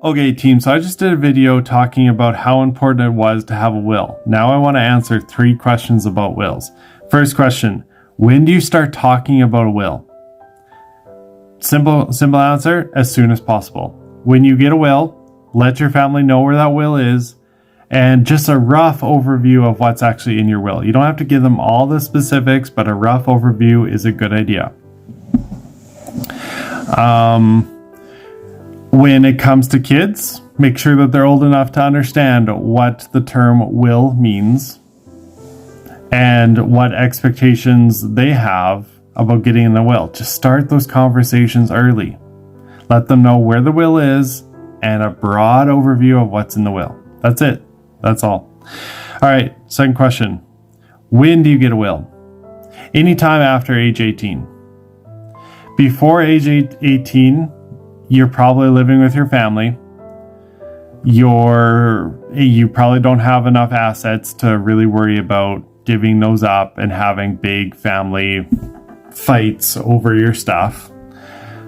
Okay, team, so I just did a video talking about how important it was to have a will. Now I want to answer 3 questions about wills. First question, when do you start talking about a will? Simple answer, as soon as possible. When you get a will, let your family know where that will is, and just a rough overview of what's actually in your will. You don't have to give them all the specifics, but a rough overview is a good idea. When it comes to kids, make sure that they're old enough to understand what the term will means and what expectations they have about getting in the will. Just start those conversations early. Let them know where the will is and a broad overview of what's in the will. That's it. That's all. All right, second question. When do you get a will? Anytime after age 18. Before age 18, you're probably living with your family. You probably don't have enough assets to really worry about giving those up and having big family fights over your stuff.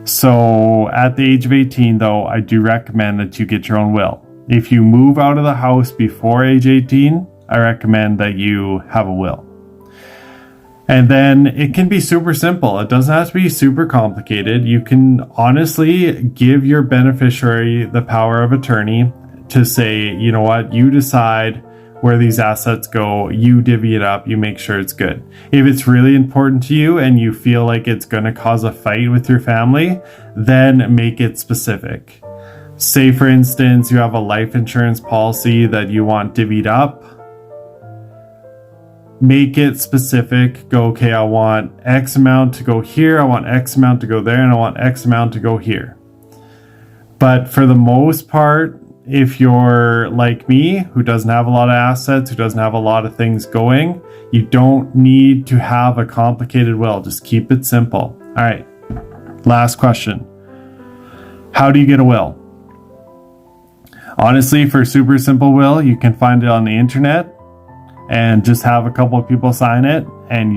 So at the age of 18, though, I do recommend that you get your own will. If you move out of the house before age 18, I recommend that you have a will. And then it can be super simple. It doesn't have to be super complicated. You can honestly give your beneficiary the power of attorney to say, you know what, you decide where these assets go, you divvy it up, you make sure it's good. If it's really important to you and you feel like it's going to cause a fight with your family, then make it specific. Say, for instance, you have a life insurance policy that you want divvied up. Make it specific. Go, okay, I want X amount to go here, I want X amount to go there, and I want X amount to go here. But for the most part, if you're like me, who doesn't have a lot of assets, who doesn't have a lot of things going, you don't need to have a complicated will. Just keep it simple. All right, last question. How do you get a will? Honestly, for a super simple will, you can find it on the internet and just have a couple of people sign it, and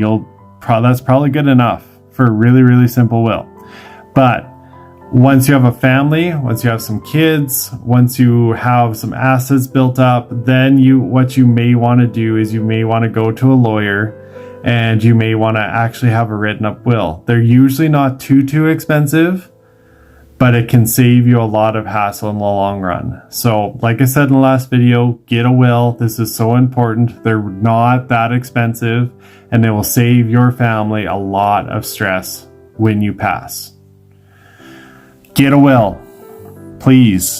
that's probably good enough for a really, really simple will. But once you have a family, once you have some kids, once you have some assets built up, then what you may want to do is you may want to go to a lawyer and you may want to actually have a written up will. They're usually not too expensive, but it can save you a lot of hassle in the long run. So like I said in the last video, get a will. This is so important. They're not that expensive and they will save your family a lot of stress when you pass. Get a will, please.